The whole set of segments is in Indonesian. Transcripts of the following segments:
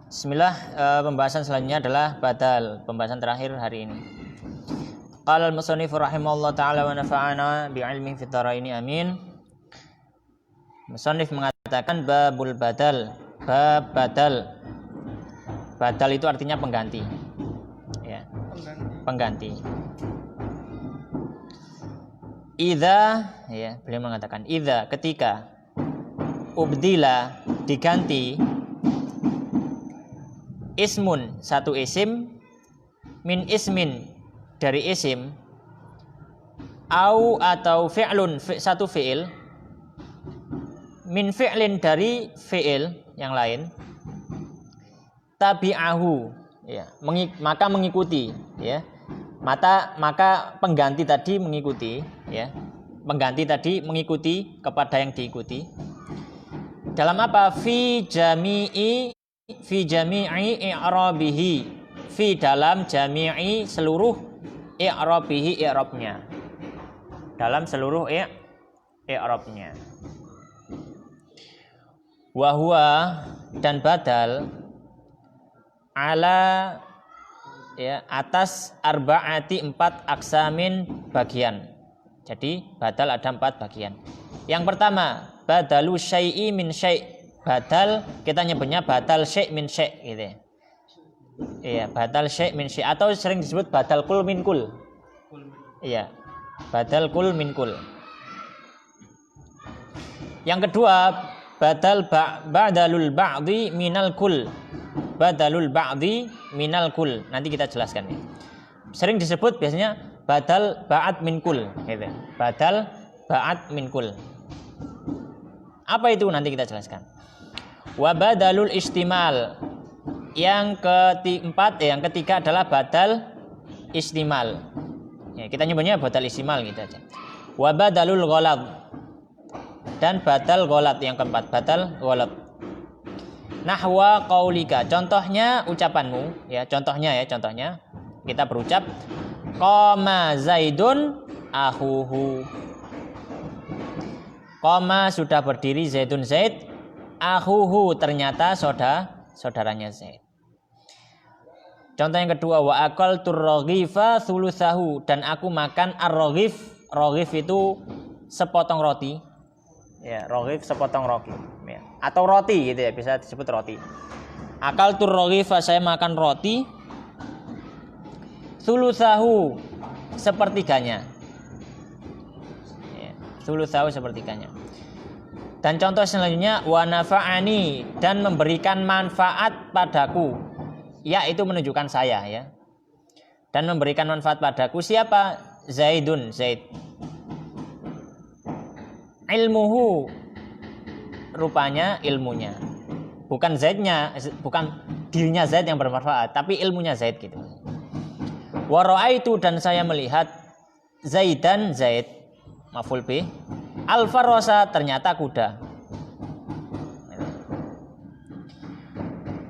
Bismillah, pembahasan selanjutnya adalah badal, pembahasan terakhir hari ini. Qala al-musannif rahimahullah ta'ala wa nafa'ana bi'ilmihi fid dharaini amin. Musannif mengatakan babul badal, bab badal. Badal itu artinya pengganti. Ya, pengganti. Idza, ya, beliau mengatakan idza, ketika ubdila, diganti ismun, satu isim, min ismin, dari isim, au atau fi'lun, satu fi'il, min fi'lin, dari fi'il yang lain, tabi'ahu, ya, maka mengikuti, ya, maka pengganti tadi mengikuti, ya, pengganti tadi mengikuti kepada yang diikuti. Dalam apa? Fi jami'i i'rabihi, fi dalam jami'i, seluruh, i'rabihi, i'rabnya, dalam seluruh i'rabnya. Wa huwa, dan badal, ala, ya, atas arba'ati, 4 aksamin, bagian. Jadi badal ada 4 bagian. Yang pertama, badalu syai'i min syai'. Badal kita nyebutnya badal syai' min syai' gitu. Iya, badal syai' min syai', atau sering disebut badal kul min kul. Iya, badal kul min kul. Yang kedua, badalul ba'di minal kul. Badalul ba'di minal kul. Nanti kita jelaskan ya. Sering disebut biasanya badal ba'at min kul gitu. Badal ba'at min kul. Apa itu nanti kita jelaskan. Wa badalul istimal. Yang keempat, yang ketiga adalah badal istimal. Ya, kita nyebutnya badal istimal gitu aja. Wa badalul ghalad. Dan badal ghalad yang keempat, badal ghalad. Nahwa qaulika, contohnya ucapanmu, ya, contohnya kita berucap qama zaidun akhuhu. Qama, sudah berdiri, zaidun, zaid, akhuhu, ternyata saudaranya Zaid. Contoh yang kedua, wa akaltur raghifa thulutsahu, dan aku makan ar-raghif. Raghif itu sepotong roti. Ya, raghif sepotong roti. Ya. Atau roti gitu ya, bisa disebut roti. Akaltur raghifa, saya makan roti. Thulutsahu, sepertiganya. Ya, thulutsahu, sepertiganya. Dan contoh selanjutnya, wa nafa'ani, dan memberikan manfaat padaku. Ya, itu menunjukkan saya, ya. Dan memberikan manfaat padaku siapa? Zaidun, Zaid. Ilmuhu, rupanya ilmunya. Bukan Zaidnya, bukan dirinya Zaid yang bermanfaat, tapi ilmunya Zaid gitu. Wa ra'aitu, dan saya melihat Zaidan, Zaid, maf'ul bih, al-farasa, ternyata kuda.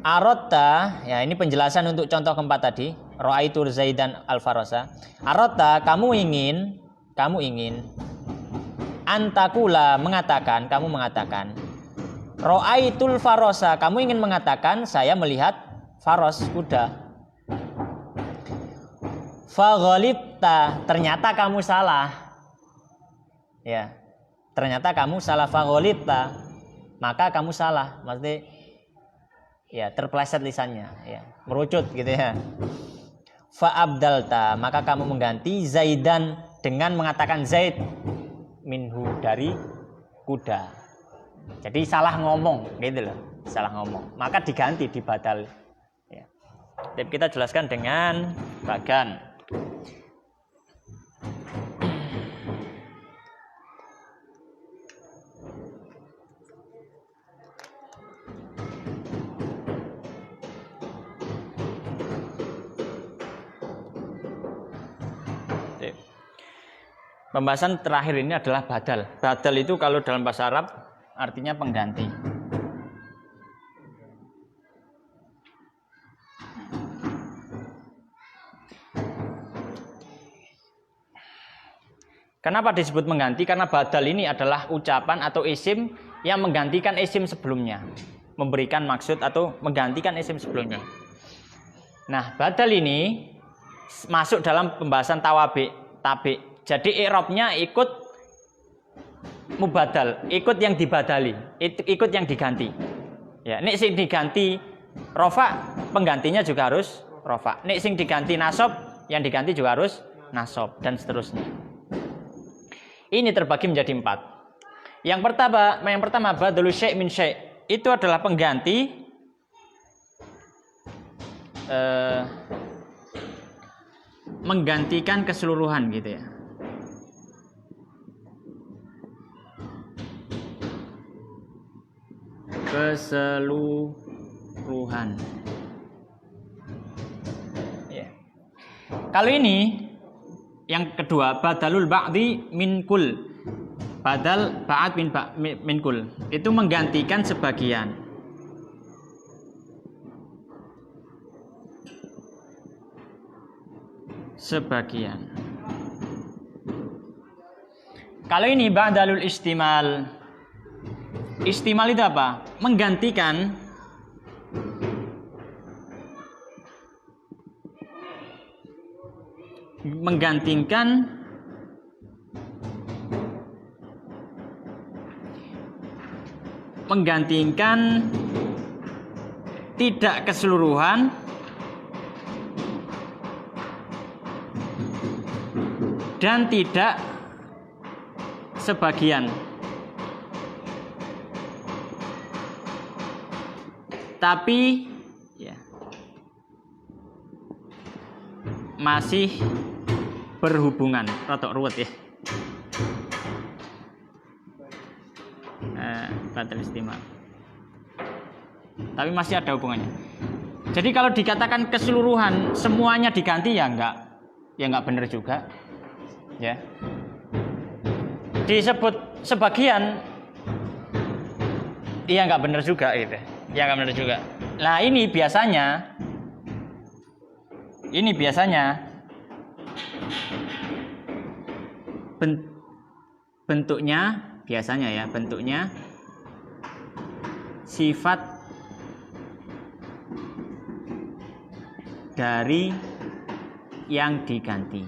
Arotta, ya, ini penjelasan untuk contoh keempat tadi. Ra'aitu Zaidan al-farasa. Arotta, kamu ingin. Antakula, kamu mengatakan. Ra'aitul farasa, kamu ingin mengatakan saya melihat faros, kuda. Faghalibta, ternyata kamu salah. Ya, ternyata kamu salah. Faghalibta, maka kamu salah. Maksudnya, ya, terpeleset lisannya, ya, merucut gitu ya. Fa'abdalta, maka kamu mengganti Zaidan dengan mengatakan Zaid minhu, dari kuda. Jadi salah ngomong gitu loh, salah ngomong. Maka diganti, dibadal. Ya. Jadi kita jelaskan dengan bagan. Pembahasan terakhir ini adalah badal. Badal itu kalau dalam bahasa Arab artinya pengganti. Kenapa disebut mengganti? Karena badal ini adalah ucapan atau isim yang menggantikan isim sebelumnya. memberikan maksud atau menggantikan isim sebelumnya. Nah, badal ini masuk dalam pembahasan tabi. Jadi i'rabnya ikut mubadal, ikut yang dibadali, ikut yang diganti. Ya, nek sing diganti rofa, penggantinya juga harus rofa. Nek sing diganti nasab, yang diganti juga harus nasab dan seterusnya. Ini terbagi menjadi 4. Yang pertama badalul syai' min syai'. Itu adalah pengganti menggantikan keseluruhan gitu ya. Keseluruhan. Ya. Kalau ini yang kedua badalul ba'di min kul. Badal ba'ad min kul. Itu menggantikan sebagian. Kalau ini ba'dalul istimal. Istimal itu apa? Menggantikan tidak keseluruhan dan tidak sebagian, tapi ya, masih berhubungan. Rotok ruwet ya. Badal istimal. Tapi masih ada hubungannya. Jadi kalau dikatakan keseluruhan semuanya diganti ya enggak benar juga. Ya. Disebut sebagian iya enggak benar juga gitu. Ya enggak benar juga. Nah, ini biasanya bentuknya sifat dari yang diganti.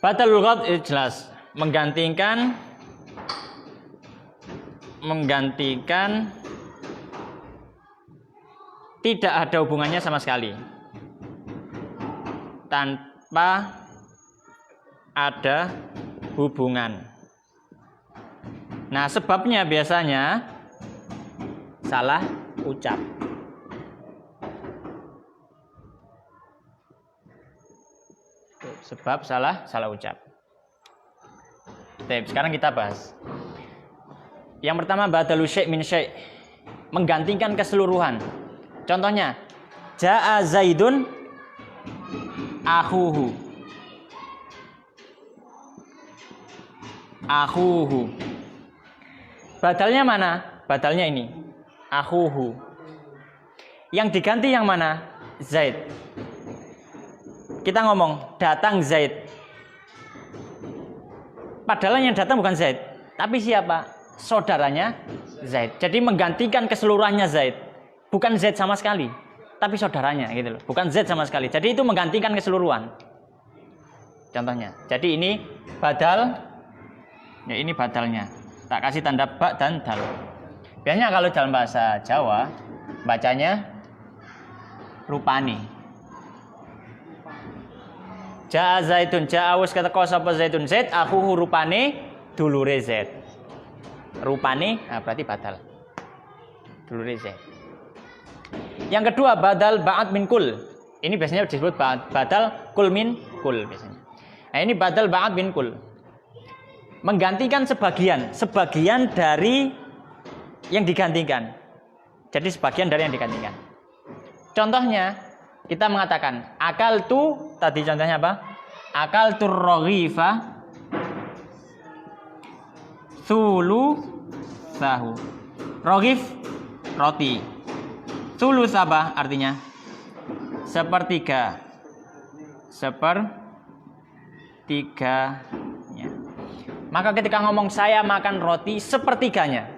Badalul ghad jelas menggantikan tidak ada hubungannya sama sekali, tanpa ada hubungan. Nah, sebabnya biasanya salah ucap. Sebab salah ucap. Baik, sekarang kita bahas. Yang pertama badalul syai' min syai', menggantikan keseluruhan. Contohnya, jaa Zaidun akhuhu. Badalnya mana? Badalnya ini, akhuhu. Yang diganti yang mana? Zaid. Kita ngomong datang Zaid. Padahal yang datang bukan Zaid, tapi siapa? Saudaranya Zaid. Jadi menggantikan keseluruhannya Zaid. Bukan Zaid sama sekali, tapi saudaranya gitu loh. Bukan Zaid sama sekali. Jadi itu menggantikan keseluruhan. Contohnya. Jadi ini badal. Ya, ini badalnya. Tak kasih tanda ba dan dal. Biasanya kalau dalam bahasa Jawa bacanya rupani. Ja'a Zaidun, ja'a wis keteko sapa Zaidun Zaid, aku rupane dulure Zaid. Rupane berarti badal. Dulure Zaid. Yang kedua badal ba'ad min kul. Ini biasanya disebut badal kul min kul biasanya. Nah, ini badal ba'ad min kul. Menggantikan sebagian dari yang digantikan. Jadi sebagian dari yang digantikan. Contohnya kita mengatakan akal tu, tadi contohnya apa? Akal tur raghifa sulu sahu. Raghif roti. Sulus apa artinya? Sepertiganya. Maka ketika ngomong saya makan roti sepertiganya,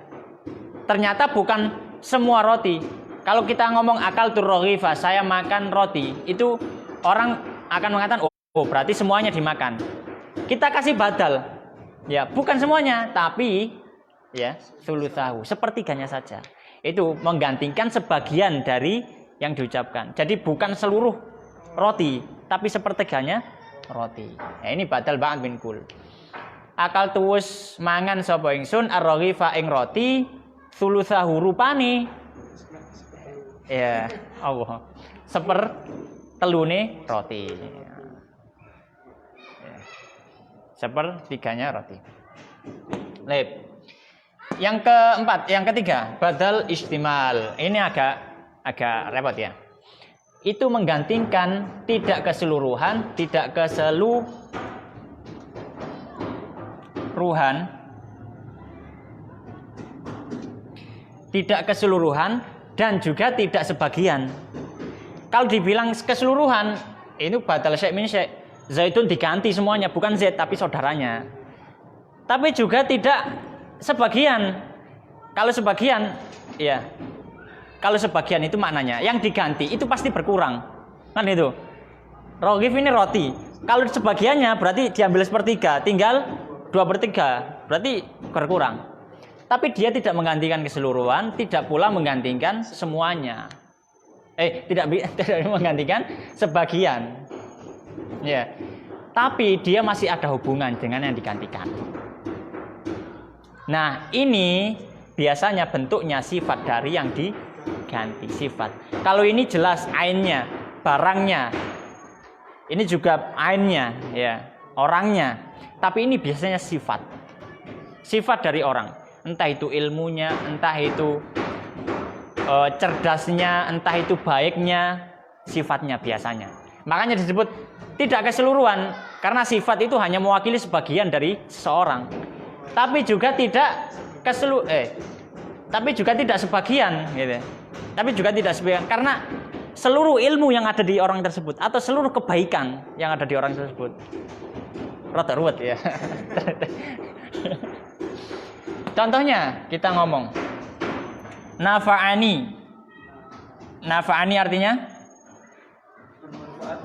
ternyata bukan semua roti. Kalau kita ngomong akal turrogifa, saya makan roti, itu orang akan mengatakan, oh berarti semuanya dimakan. Kita kasih badal, ya bukan semuanya, tapi ya sulusahu, sepertiganya saja. Itu menggantikan sebagian dari yang diucapkan. Jadi bukan seluruh roti, tapi sepertiganya roti. Nah, ini badal ba'd min kul. Akal tuwus mangan sapa ingsun ar-raghifa ing roti sulusahu rupane. Ya, Allah. Sepertelune roti. Ya. Sepertiganya roti. Lep. Yang keempat, yang ketiga, badal istimal. Ini agak repot ya. Itu menggantikan tidak keseluruhan, tidak keseluruhan, tidak keseluruhan dan juga tidak sebagian. Kalau dibilang keseluruhan, ini badal syai' min syai'. Zaitun diganti semuanya, bukan Zaid tapi saudaranya. Tapi juga tidak sebagian. Kalau sebagian, ya. Kalau sebagian itu maknanya yang diganti itu pasti berkurang. Kan itu. Roghif ini roti. Kalau sebagiannya berarti diambil sepertiga, tinggal 2/3. Berarti berkurang. Tapi dia tidak menggantikan keseluruhan, tidak pula menggantikan semuanya. Tidak menggantikan sebagian. Ya. Tapi dia masih ada hubungan dengan yang digantikan. Nah, ini biasanya bentuknya sifat dari yang diganti, sifat. Kalau ini jelas ainnya, barangnya. Ini juga ainnya, ya, orangnya. Tapi ini biasanya sifat. Sifat dari orang. Entah itu ilmunya, entah itu cerdasnya, entah itu baiknya, sifatnya biasanya. Makanya disebut tidak keseluruhan, karena sifat itu hanya mewakili sebagian dari seseorang. Tapi juga tidak tapi juga tidak sebagian, gitu. Tapi juga tidak sebagian, karena seluruh ilmu yang ada di orang tersebut atau seluruh kebaikan yang ada di orang tersebut. Rada ruwet ya. Contohnya kita ngomong nafa'ani. Nafa'ani artinya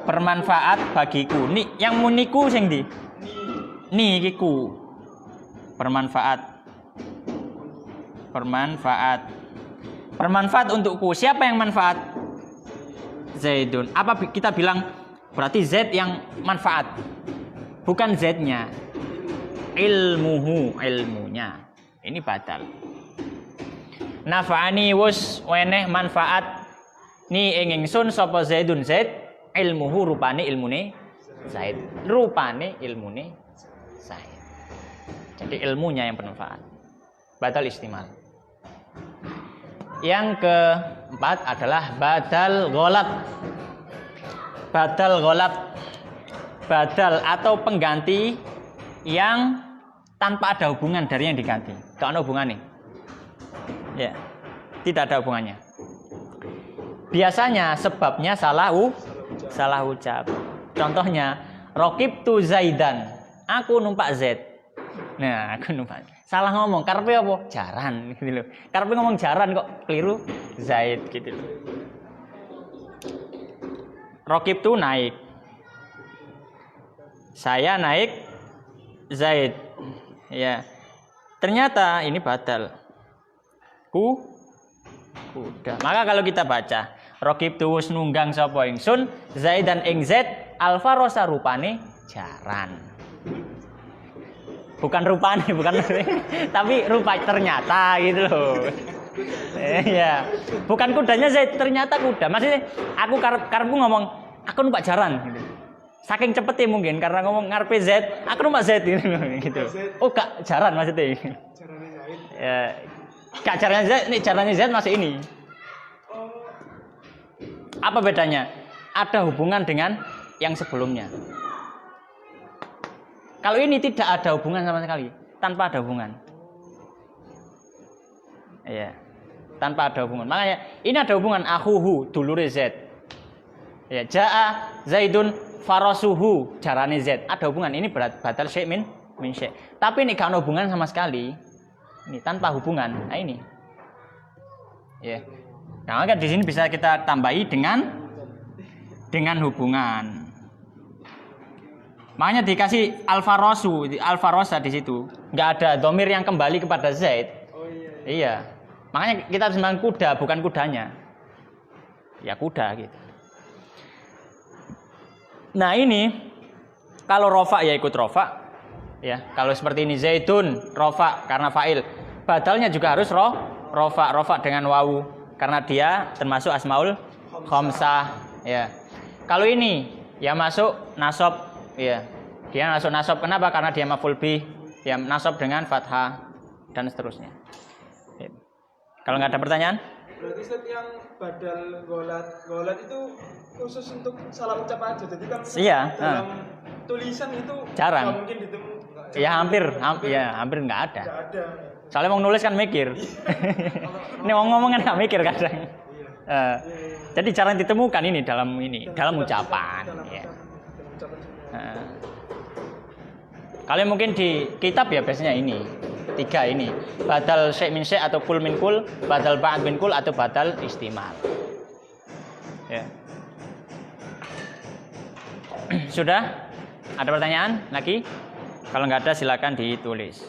bermanfaat bagiku. Nih yang muniku sing ndi? Ni iku. Bermanfaat. Bermanfaat untukku. Siapa yang manfaat? Zaidun. Apa kita bilang berarti Zaid yang manfaat? Bukan Z-nya. Ilmunya. Ini badal. Nafa'ani wus weneh manfaat ni ing ingsun sapa Zaidun Zaid ilmuhu rupane ilmune Zaid. Rupane ilmune Zaid. Jadi ilmunya yang bermanfaat. Badal istimal. Yang keempat adalah badal ghalab. Badal ghalab. Badal atau pengganti yang tanpa ada hubungan dari yang diganti. Gak ada hubungannya. Ya, tidak ada hubungannya. Biasanya sebabnya salah ucap. Contohnya, Raqibtu Zaidan. Aku numpak Z. Nah, aku numpak. Salah ngomong. Karepe apa? Jaran gitu loh. Karepe ngomong jaran kok keliru Zaid gitu loh. Raqibtu naik. Saya naik Zaid. Ya. Ternyata ini badal. Kuda. Maka kalau kita baca Raqibtu wis nunggang sapa ingsun Zaidan ing Zaid alfarosa rupane jaran. Bukan rupane, tapi rupa ternyata gitu loh. Ya. Bukan kudanya Zaid, ternyata kuda. Maksudnya aku karepku ngomong aku numpak jaran gitu. Saking cepetnya mungkin karena ngomong ngarepe Z, aku numpak Z gitu. Oh, gak jaran maksudnya. Jarannya Zaid. Ya, gak jarannya Z, nih jarannya Z masih ini. Apa bedanya? Ada hubungan dengan yang sebelumnya. Kalau ini tidak ada hubungan sama sekali, tanpa ada hubungan. Iya. Tanpa ada hubungan. Makanya ini ada hubungan akhuhu dulure Z. Ya, jaa Zaidun farasuhu jarane Z. Ada hubungan. Ini badal syai' min min syai. Tapi ini gak ada hubungan sama sekali. Ini tanpa hubungan. Nah ini. Ya. Nah, maka di sini bisa kita tambahi dengan hubungan. Makanya dikasih alfarosa di situ. Nggak ada domir yang kembali kepada Zaid. Iya. Makanya kita harus bilang kuda, bukan kudanya. Ya kuda gitu. Nah ini kalau rofa ya ikut rofa. Ya kalau seperti ini Zaidun rofa karena fa'il. Badalnya juga harus rofa dengan wawu karena dia termasuk asmaul khamsah. Ya. Kalau ini ya masuk nasab. Iya, dia masuk nasab. Kenapa? Karena dia maf'ul bih, dia nasab dengan fathah dan seterusnya. Ya. Kalau nggak ada pertanyaan? Berarti yang badal golat itu khusus untuk salah ucap aja. Jadi kan dalam tulisan itu jarang. Mungkin ditemu. Ya hampir nggak ada. Nggak ada. Soalnya mau nulis kan mikir. Ini ngomong kan nggak mikir kadang. Jadi jarang ditemukan ini dalam ucapan. Ya. Kalian mungkin di kitab ya biasanya ini 3 ini badal syai' min syai' atau kul min kul, badal ba'd min kul atau badal istimal. Ya. Sudah? Ada pertanyaan lagi? Kalau nggak ada silakan ditulis.